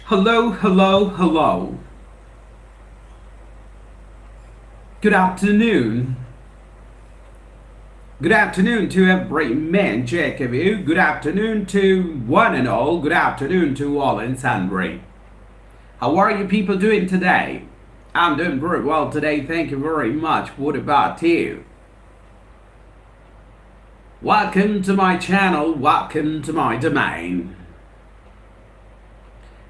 Hello, hello, hello. Good afternoon. Good afternoon to every man, check of you. Good afternoon to one and all. Good afternoon to all and sundry. How are you people doing today? I'm doing very well today. Thank you very much. What about you? Welcome to my channel. Welcome to my domain.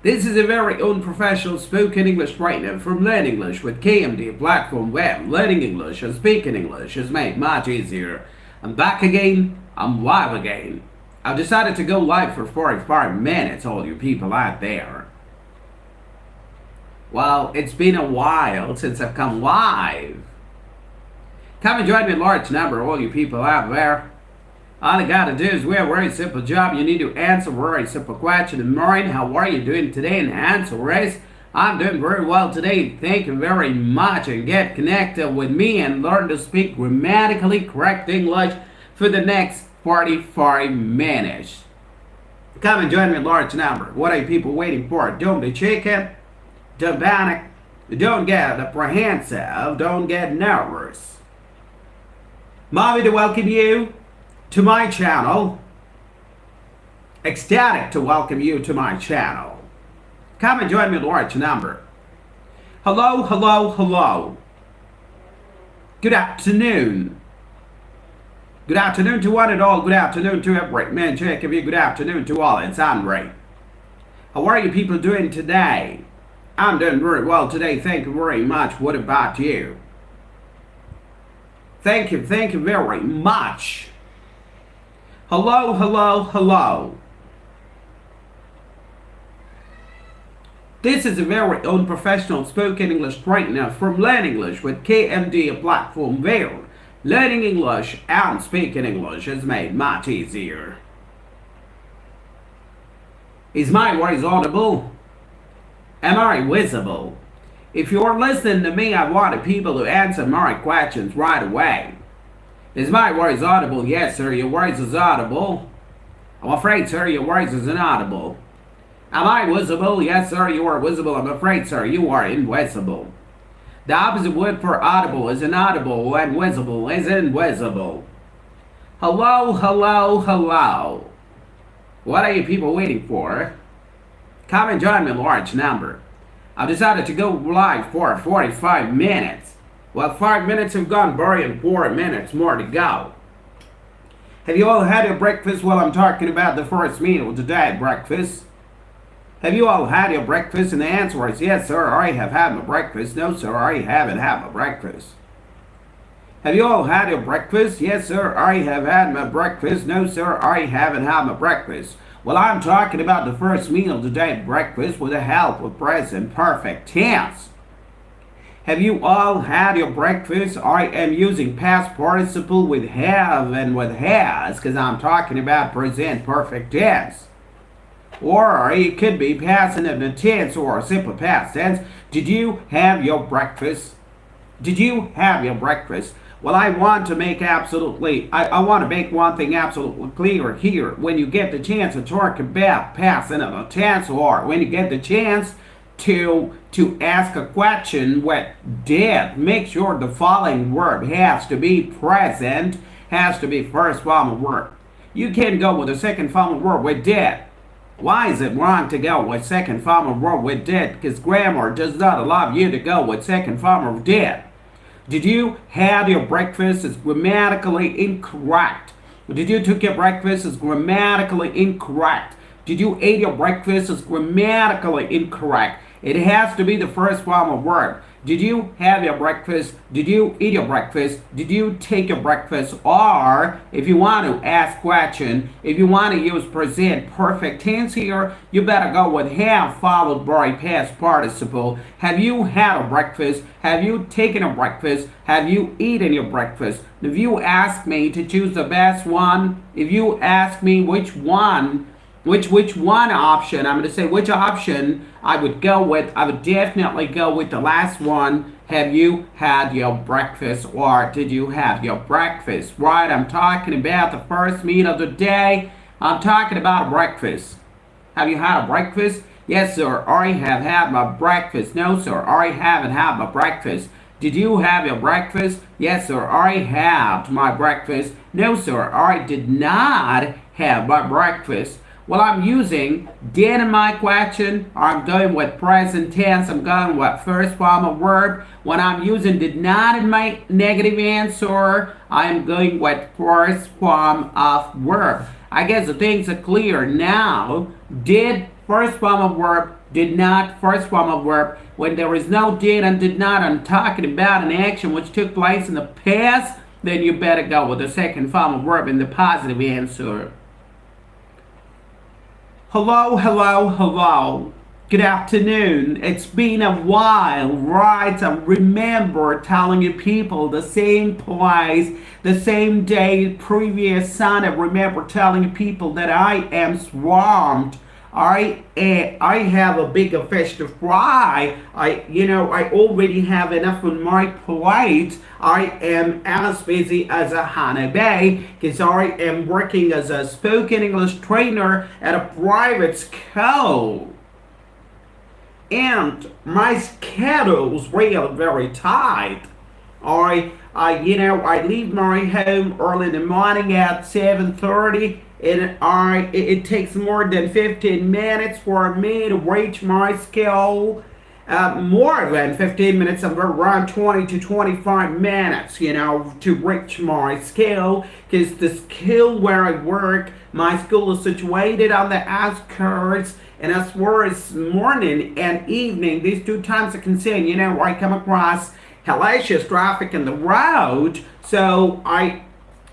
This is a very unprofessional spoken English trainer from Learn English with KMD platform where learning English and speaking English is made much easier. I'm back again. I'm live again. I've decided to go live for 45 minutes, all you people out there. Well, it's been a while since I've come live. Come and join me in large number, all you people out there. All you gotta do is do a very simple job. You need to answer a very simple question. And Maureen, how are you doing today? And answer is, I'm doing very well today. Thank you very much. And get connected with me and learn to speak grammatically correct English for the next 45 minutes. Come and join me in large number. What are you people waiting for? Don't be chicken. Don't panic. Don't get apprehensive. Don't get nervous. Mommy to welcome you to my channel. Ecstatic to welcome you to my channel. Come and join me in large number. Hello, hello, hello. Good afternoon. Good afternoon to one and all. Good afternoon to every man, check of you. Good afternoon to all. It's Andre. How are you people doing today? I'm doing very well today. Thank you very much. What about you? Thank you very much. Hello, hello, hello. This is a very unprofessional spoken English trainer from Learn English with KMD, a platform where learning English and speaking English is made much easier. Is my voice audible? Am I visible? If you're listening to me, I want people to answer my questions right away. Is my voice audible? Yes, sir, your voice is audible. I'm afraid, sir, your voice is inaudible. Am I visible? Yes, sir, you are visible. I'm afraid, sir, you are invisible. The opposite word for audible is inaudible and visible is invisible. Hello, hello, hello. What are you people waiting for? Come and join me in large number. I've decided to go live for 45 minutes. Well, 5 minutes have gone by and 4 minutes more to go. Have you all had your breakfast? Well, I'm talking about the first meal of the day, breakfast. Have you all had your breakfast? And the answer is yes, sir, I have had my breakfast. No, sir, I haven't had my breakfast. Have you all had your breakfast? Yes, sir, I have had my breakfast. No, sir, I haven't had my breakfast. Well, I'm talking about the first meal of the day, breakfast, with the help of present perfect tense. Have you all had your breakfast? I am using past participle with have and with has because I'm talking about present perfect tense. Or it could be past indefinite tense or simple past tense. Did you have your breakfast? Did you have your breakfast? Well, I want to make I want to make one thing absolutely clear here. When you get the chance to talk about past indefinite tense, or when you get the chance to ask a question with did, make sure the following verb has to be present, has to be first form of verb. You can go with the second form of verb with did. Why is it wrong to go with second form of verb with did? Because grammar does not allow you to go with second form of did. Did you have your breakfast is grammatically incorrect. Did you took your breakfast is grammatically incorrect. Did you eat your breakfast is grammatically incorrect. It has to be the first form of verb. Did you have your breakfast? Did you eat your breakfast? Did you take your breakfast? Or if you want to ask question, if you want to use present perfect tense here, you better go with have followed by past participle. Have you had a breakfast? Have you taken a breakfast? Have you eaten your breakfast? If you ask me to choose the best one, if you ask me which one option, I'm going to say which option I would go with. I would definitely go with the last one. Have you had your breakfast, or did you have your breakfast? Right, I'm talking about the first meal of the day. I'm talking about breakfast. Have you had a breakfast? Yes, sir, I have had my breakfast. No, sir, I haven't had my breakfast. Did you have your breakfast? Yes, sir, I had my breakfast. No, sir, I did not have my breakfast. Well, I'm using did in my question. I'm going with present tense. I'm going with first form of verb. When I'm using did not in my negative answer, I'm going with first form of verb. I guess the things are clear now. Did, first form of verb. Did not, first form of verb. When there is no did and did not, I'm talking about an action which took place in the past, then you better go with the second form of verb in the positive answer. Hello, hello, hello. Good afternoon. It's been a while, right? I remember telling you people the same place, the same day, previous Sunday. I remember telling you people that I am swamped. I have a bigger fish to fry. I already have enough on my plate. I am as busy as a honeybee because I am working as a spoken English trainer at a private school. And my schedule's really very tight. I leave my home early in the morning at 7:30. It takes more than 15 minutes for me to reach my school. More than 15 minutes, around 20 to 25 minutes, to reach my school. Because the school where I work, my school is situated on the outskirts. And as far as morning and evening, these two times are concerned, I come across hellacious traffic in the road. So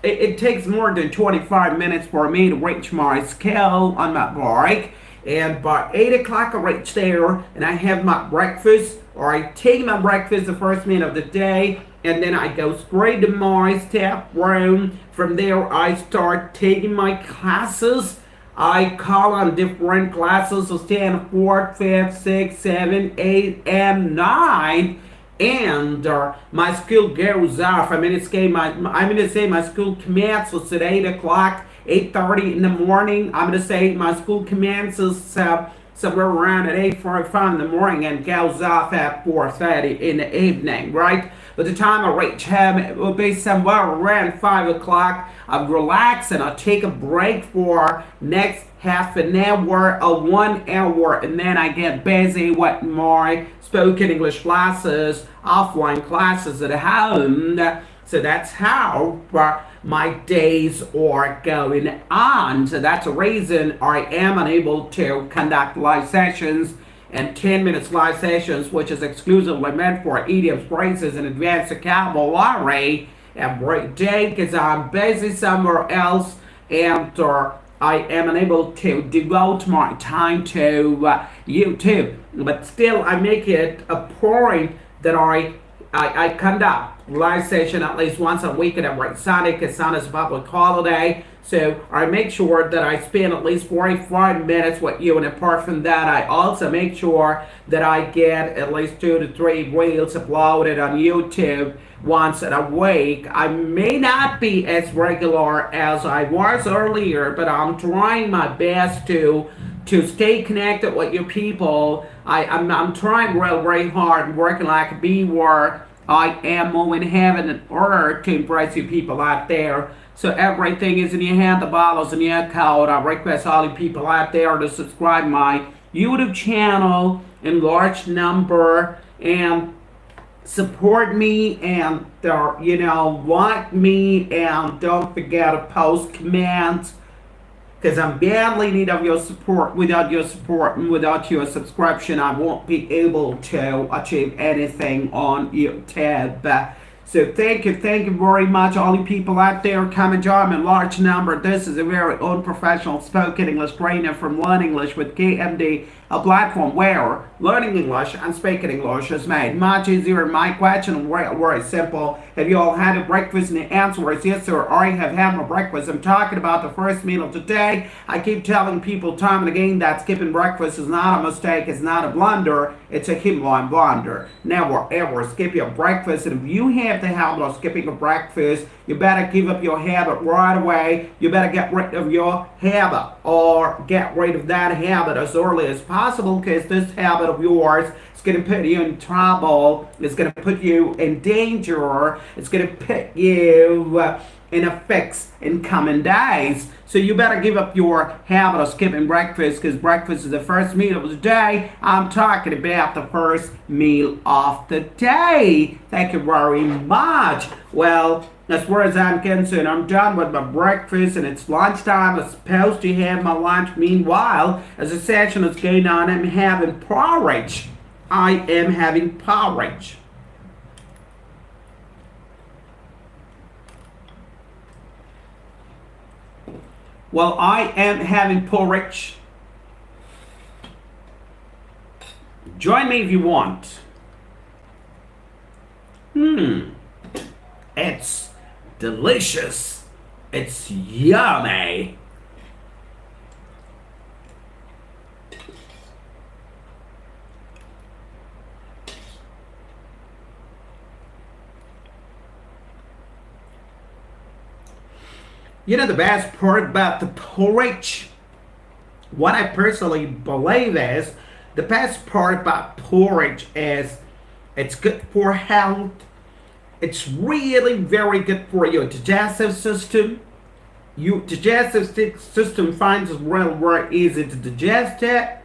it takes more than 25 minutes for me to reach my school on my bike. And by 8 o'clock I reach there and I have my breakfast, or I take my breakfast the first meal of the day, and then I go straight to my staff room. From there I start taking my classes. I call on different classes, so stand 4th, 5th, 6th, 7th, 8th, and 9th. And my school goes off. I'm going to say my school commences at 8 o'clock, 8:30 in the morning. I'm going to say my school commences somewhere around at 8:45 in the morning and goes off at 4:30 in the evening, right? By the time I reach home, it will be somewhere around 5 o'clock. I'll relax and I'll take a break for next half an hour or 1 hour, and then I get busy with my spoken English classes, offline classes at home. So that's how my days are going on. So that's the reason I am unable to conduct live sessions and 10 minutes live sessions, which is exclusively meant for idioms, phrases, and advanced vocabulary every day, because I'm busy somewhere else, and I am unable to devote my time to YouTube. But still, I make it a point that I conduct live session at least once a week, and every Sunday, because Sunday is a public holiday. So I make sure that I spend at least 45 minutes with you, and apart from that, I also make sure that I get at least 2 to 3 reels uploaded on YouTube once a week. I may not be as regular as I was earlier, but I'm trying my best to stay connected with you people. I'm trying very hard, working like a beaver. I am moving heaven and earth to impress you people out there. So everything is in your hand, the ball is in your coat. I request all you people out there to subscribe my YouTube channel in large number and support me, and like me, and don't forget to post comments because I'm badly in need of your support. Without your support and without your subscription, I won't be able to achieve anything on YouTube. So thank you very much, all you people out there. Come and join me in large number. This is a very unprofessional spoken English trainer from Learn English with KMD, a platform where learning English and speaking English is made much easier. My question is very simple. Have you all had a breakfast? And the answer is yes, sir. I have had my breakfast. I'm talking about the first meal of the day. I keep telling people time and again that skipping breakfast is not a mistake. It's not a blunder. It's a Himalayan blunder. Never ever skip your breakfast. And if you have the habit of skipping a breakfast, you better give up your habit right away. You better get rid of your habit, or get rid of that habit as early as possible, because this habit of yours is going to put you in trouble. It's going to put you in danger. It's going to put you in a fix in coming days. So you better give up your habit of skipping breakfast, because breakfast is the first meal of the day. I'm talking about the first meal of the day. Thank you very much. Well, as far as I'm concerned, I'm done with my breakfast and it's lunchtime. I'm supposed to have my lunch. Meanwhile, as the session is going on, I'm having porridge. I am having porridge. Well, I am having porridge. Join me if you want. It's delicious. It's yummy. You know the best part about the porridge? What I personally believe is, the best part about porridge is it's good for health. It's really very good for your digestive system. Your digestive system finds it really very easy to digest it.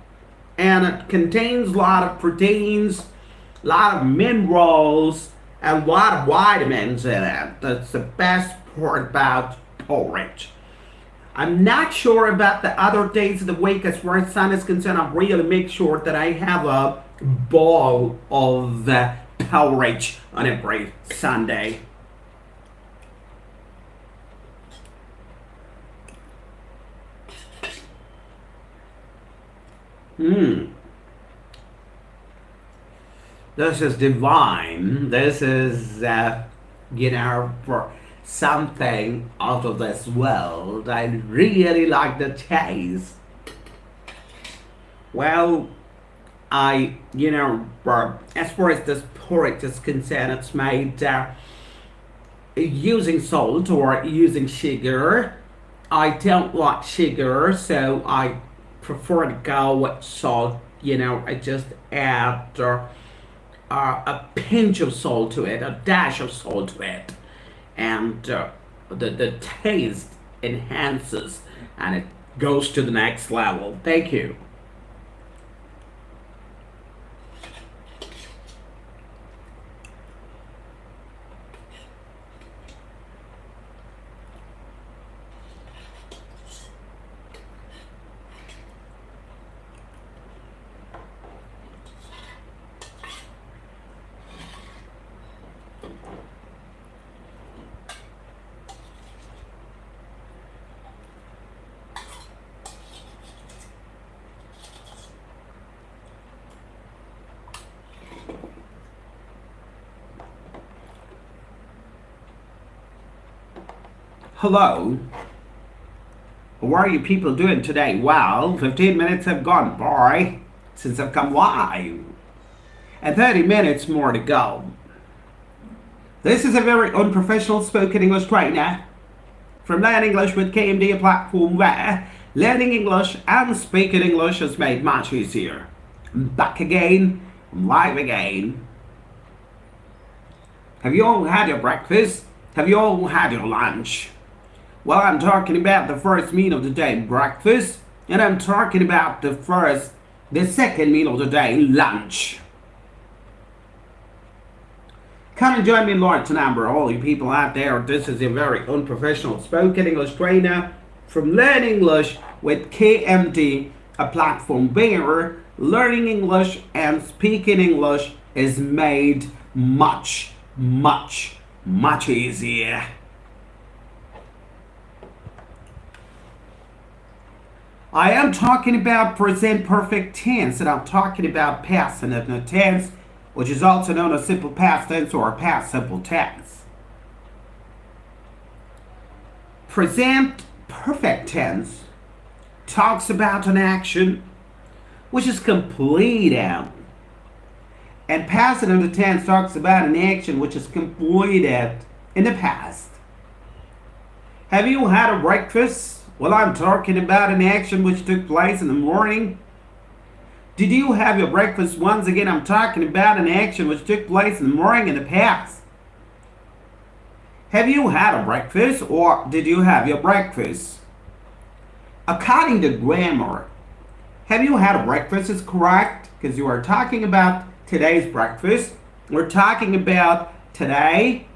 And it contains a lot of proteins, a lot of minerals, and a lot of vitamins in it. That's the best part about porridge. I'm not sure about the other days of the week. As far as sun is concerned, I really make sure that I have a bowl of porridge on every Sunday. This is divine. This is, for something out of this world. I really like the taste. Well, as far as this porridge is concerned, it's made using salt or using sugar. I don't like sugar, so I prefer to go with salt. I just add a pinch of salt to it, a dash of salt to it, and the taste enhances and it goes to the next level. Thank you. Hello. How are you people doing today? Well, 15 minutes have gone by since I've come live, and 30 minutes more to go. This is a very unprofessional spoken English trainer from Learn English with KMD, a platform where learning English and speaking English is made much easier. I'm back again, I'm live again. Have you all had your breakfast? Have you all had your lunch? Well, I'm talking about the first meal of the day, breakfast, and I'm talking about the second meal of the day, lunch. Come and join me in large number, all you people out there. This is a very unprofessional spoken English trainer from Learn English with KMD, a platform where learning English and speaking English is made much, much, much easier. I am talking about present perfect tense, and I'm talking about past indefinite tense, which is also known as simple past tense or past simple tense. Present perfect tense talks about an action which is completed, and past indefinite tense talks about an action which is completed in the past. Have you had a breakfast? Well, I'm talking about an action which took place in the morning. Did you have your breakfast? Once again, I'm talking about an action which took place in the morning in the past. Have you had a breakfast, or did you have your breakfast? According to grammar, have you had a breakfast is correct because you are talking about today's breakfast. We're talking about today.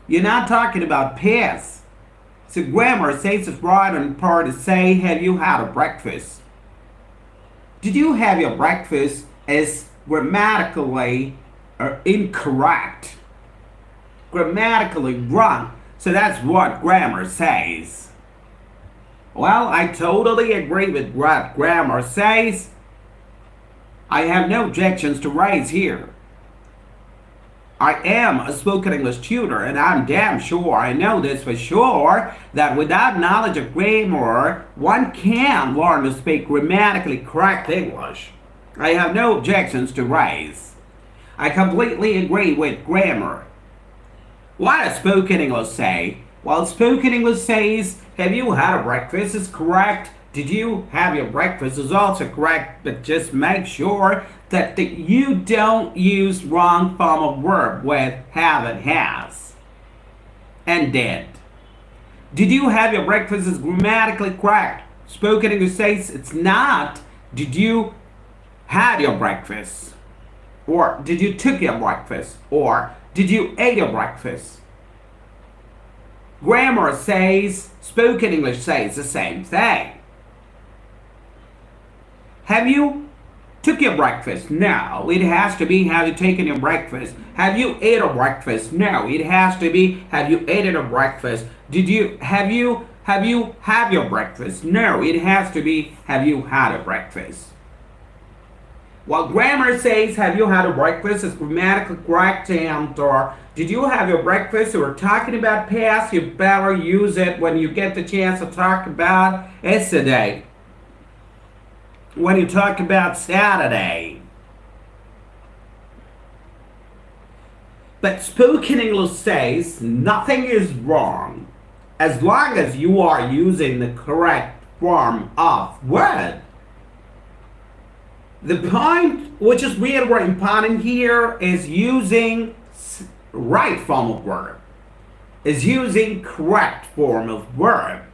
You're not talking about past. So grammar says it's right on part to say, have you had a breakfast? Did you have your breakfast is grammatically incorrect. Grammatically wrong. So that's what grammar says. Well, I totally agree with what grammar says. I have no objections to raise here. I am a spoken English tutor, and I'm damn sure, I know this for sure, that without knowledge of grammar, one can learn to speak grammatically correct English. I have no objections to raise. I completely agree with grammar. What does spoken English say? Well, spoken English says, have you had a breakfast is correct. Did you have your breakfast is also correct, but just make sure that you don't use wrong form of verb with have and has and did. Did you have your breakfast is grammatically correct. Spoken English says it's not. Did you had your breakfast? Or did you took your breakfast? Or did you ate your breakfast? Grammar says, spoken English says the same thing. Have you took your breakfast? No, it has to be have you taken your breakfast. Have you ate a breakfast? No, it has to be have you eaten a breakfast. Have you have your breakfast? No, it has to be have you had a breakfast. While grammar says have you had a breakfast is grammatically correct, and or did you have your breakfast? So we're talking about past, you better use it when you get the chance to talk about yesterday. When you talk about Saturday. But spoken English says nothing is wrong as long as you are using the correct form of word. The point which is really very important here is using right form of verb. Is using correct form of verb.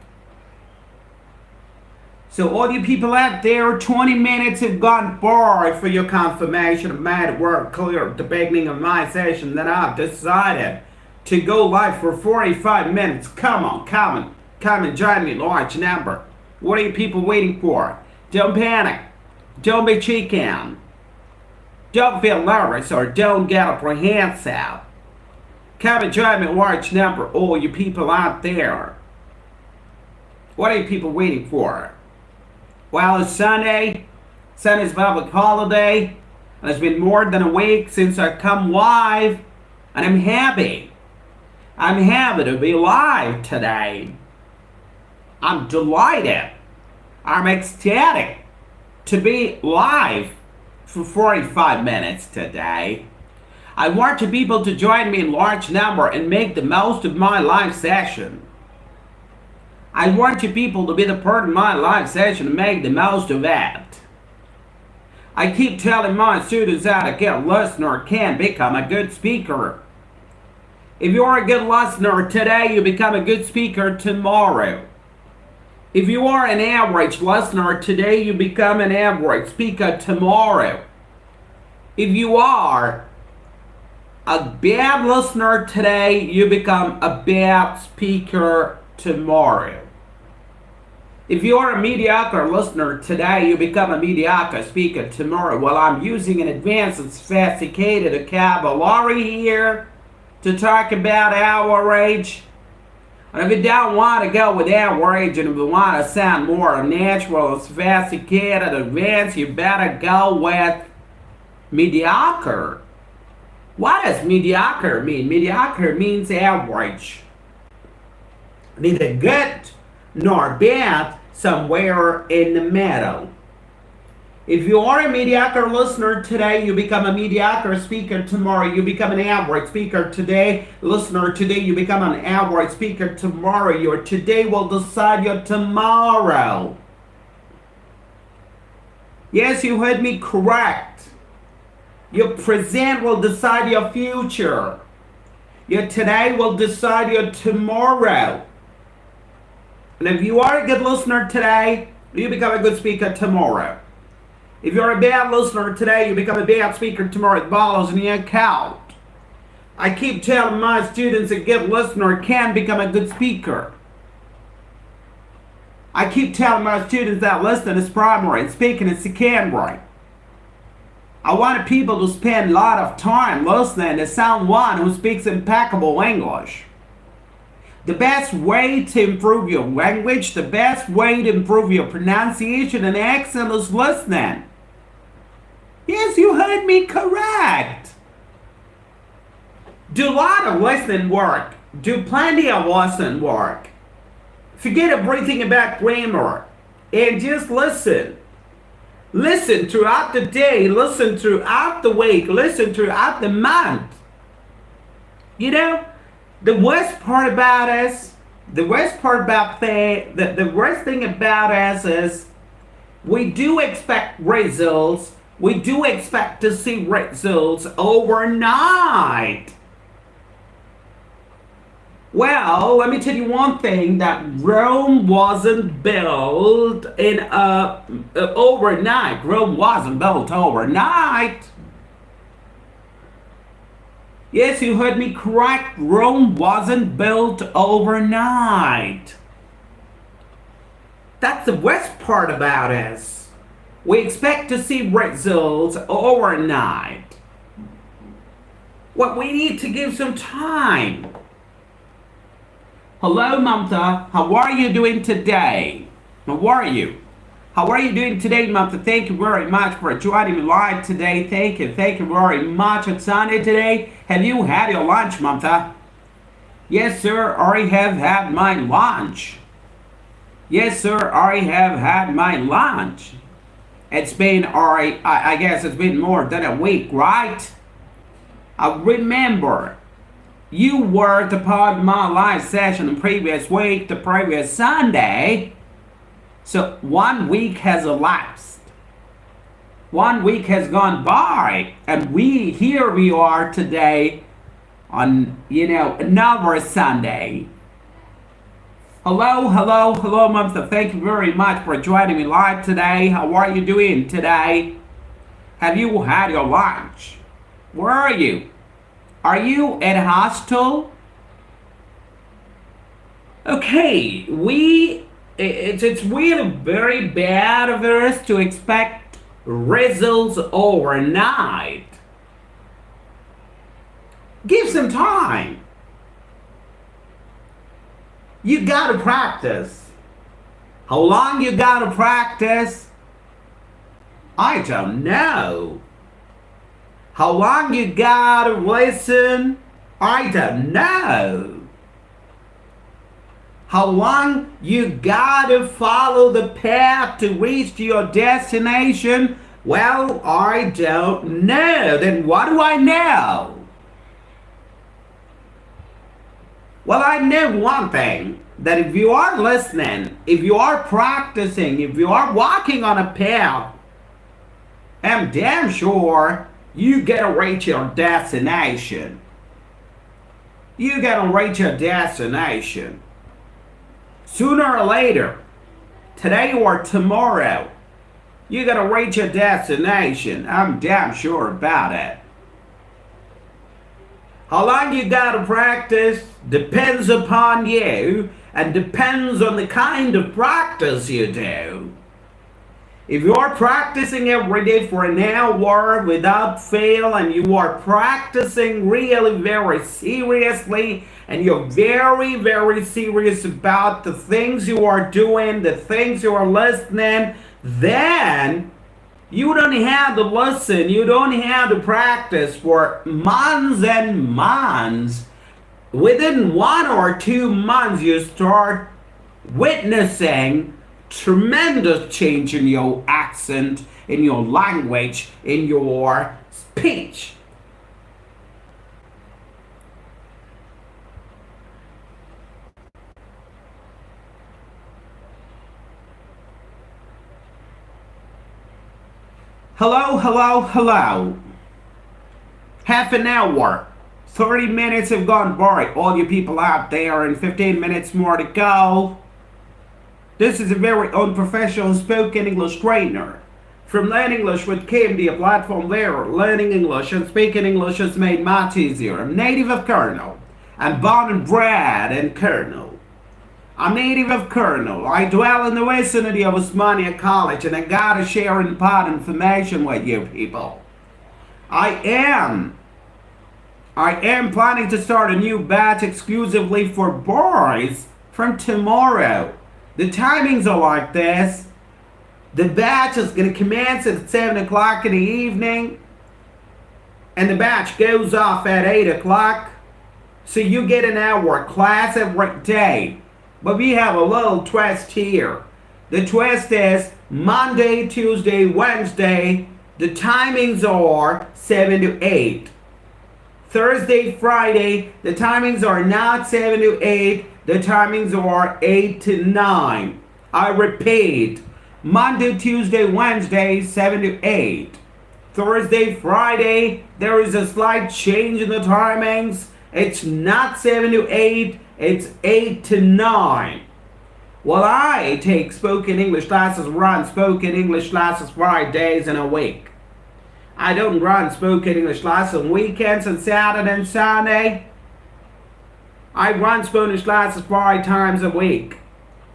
So all you people out there, 20 minutes have gone by for your confirmation. I've made it work clear at the beginning of my session that I've decided to go live for 45 minutes. Come on, come and join me, large number. What are you people waiting for? Don't panic. Don't be chicken. Don't feel nervous or don't get apprehensive. Come and join me, large number, all you people out there. What are you people waiting for? Well, it's Sunday. Sunday's public holiday. And it's been more than a week since I come live. And I'm happy. I'm happy to be live today. I'm delighted. I'm ecstatic to be live for 45 minutes today. I want you people to join me in large number and make the most of my live session. I want you people to be the part of my live session and make the most of it. I keep telling my students that a good listener can become a good speaker. If you're a good listener today, you become a good speaker tomorrow. If you are an average listener today, you become an average speaker tomorrow. If you are a bad listener today, you become a bad speaker tomorrow. If you're a mediocre listener today, you become a mediocre speaker tomorrow. Well, I'm using an advanced and sophisticated vocabulary here to talk about outrage. And if you don't want to go with outrage and if you want to sound more natural, sophisticated, advanced, you better go with mediocre. What does mediocre mean? Mediocre means average. Neither good nor bad, somewhere in the middle. If you are a mediocre listener today, you become a mediocre speaker tomorrow. You become an average speaker today. Listener today, you become an average speaker tomorrow. Your today will decide your tomorrow. Yes, you heard me correct. Your present will decide your future. Your today will decide your tomorrow. And if you are a good listener today, you become a good speaker tomorrow. If you're a bad listener today, you become a bad speaker tomorrow. It follows in the account. I keep telling my students a good listener can become a good speaker. I keep telling my students that listening is primary and speaking is secondary. I want people to spend a lot of time listening to someone who speaks impeccable English. The best way to improve your language, the best way to improve your pronunciation and accent is listening. Yes, you heard me correct. Do a lot of listening work. Do plenty of listening work. Forget everything about grammar and just listen. Listen throughout the day, listen throughout the week, listen throughout the month. You know, the worst part about us, the worst thing about us is we do expect results. We do expect to see results overnight. Well, let me tell you one thing, that Rome wasn't built in overnight. Rome wasn't built overnight. Yes, you heard me correct. Rome wasn't built overnight. That's the worst part about us. We expect to see results overnight. What we need to give some time. Hello, Mamta. How are you doing today? How are you? How are you doing today, Mamta? Thank you very much for joining me live today. Thank you very much. It's Sunday today. Have you had your lunch, Mamta? Yes, sir. I have had my lunch. Yes, sir. I have had my lunch. It's been, I guess it's been more than a week, right? I remember you were the part of my live session the previous week, the previous Sunday. So 1 week has elapsed. 1 week has gone by. And here we are today on, another Sunday. Hello, Mamta. Thank you very much for joining me live today. How are you doing today? Have you had your lunch? Where are you? Are you at a hostel? Okay, it's really very bad of us to expect results overnight. Give some time. You gotta practice. How long you gotta practice? I don't know. How long you gotta listen? I don't know. How long you gotta follow the path to reach your destination? Well, I don't know. Then what do I know? Well, I know one thing, that if you are listening, if you are practicing, if you are walking on a path, I'm damn sure you gotta reach your destination. You gotta reach your destination. Sooner or later, today or tomorrow, you gotta reach your destination. I'm damn sure about it. How long you gotta practice depends upon you. and depends on the kind of practice you do. If you're practicing every day for an hour without fail, and you are practicing really very seriously, and you're very, very serious about the things you are doing, the things you are listening, then you don't have to listen, you don't have to practice for months and months. Within 1 or 2 months, you start witnessing tremendous change in your accent, in your language, in your speech. Hello, hello, hello. Half an hour. 30 minutes have gone by. All you people out there, and 15 minutes more to go. This is a very unprofessional spoken English trainer. From Learn English with KMD, a platform where learning English and speaking English is made much easier. I'm native of Colonel. I'm born and bred in Colonel. I'm native of Colonel. I dwell in the vicinity of Osmania College, and I gotta share important information with you people. I am planning to start a new batch exclusively for boys from tomorrow. The timings are like this. The batch is going to commence at 7 o'clock in the evening, and the batch goes off at 8 o'clock. So you get an hour class every day. But we have a little twist here. The twist is Monday, Tuesday, Wednesday, the timings are 7 to 8. Thursday, Friday, the timings are not 7 to 8. The timings are 8 to 9. I repeat, Monday, Tuesday, Wednesday, 7 to 8. Thursday, Friday, there is a slight change in the timings. It's not 7 to 8, it's 8 to 9. Well, I take spoken English classes, run spoken English classes 5 days in a week. I don't run spoken English classes on weekends and Saturday and Sunday. I run Spanish classes 5 times a week,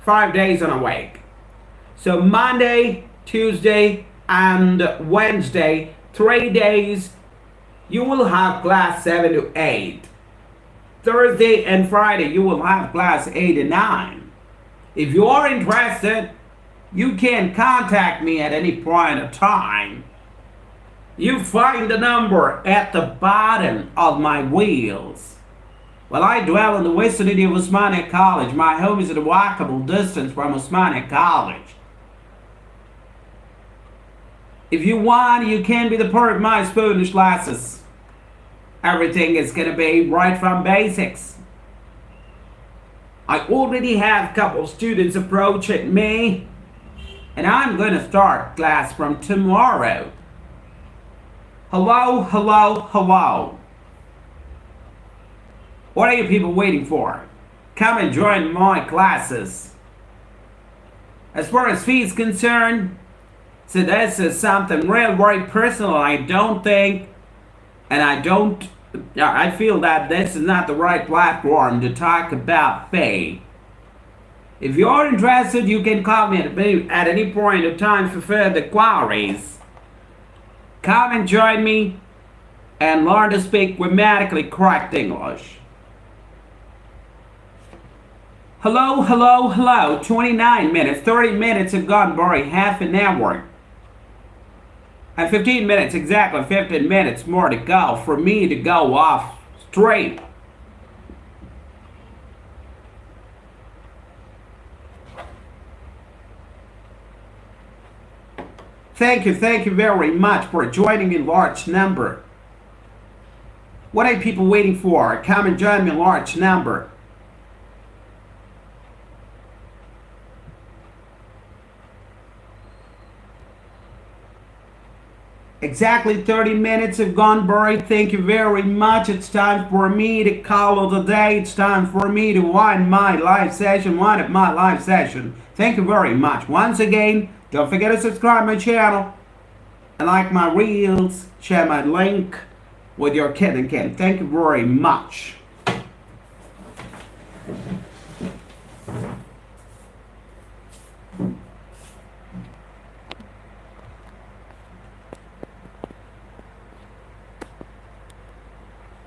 5 days in a week. So Monday, Tuesday, and Wednesday, 3 days, you will have class 7 to 8. Thursday and Friday, you will have class 8 to 9. If you are interested, you can contact me at any point of time. You find the number at the bottom of my wheels. Well, I dwell in the vicinity of Osmania College. My home is at a walkable distance from Osmania College. If you want, you can be the part of my Spanish classes. Everything is going to be right from basics. I already have a couple of students approaching me, and I'm going to start class from tomorrow. Hello, hello, hello. What are you people waiting for? Come and join my classes. As far as fee is concerned, so this is something real very personal. I feel that this is not the right platform to talk about fee. If you're interested, you can call me at any point of time for further queries. Come and join me and learn to speak grammatically correct English. Hello, hello, hello. 29 minutes, 30 minutes have gone by, half an hour. And 15 minutes, exactly 15 minutes more to go for me to go off straight. Thank you very much for joining in large number. What are people waiting for? Come and join me in large number. Exactly 30 minutes have gone by. Thank you very much. It's time for me to call it a day. It's time for me to wind my live session. Thank you very much. Once again, don't forget to subscribe my channel and like my reels. Share my link with your kid and kid. Thank you very much.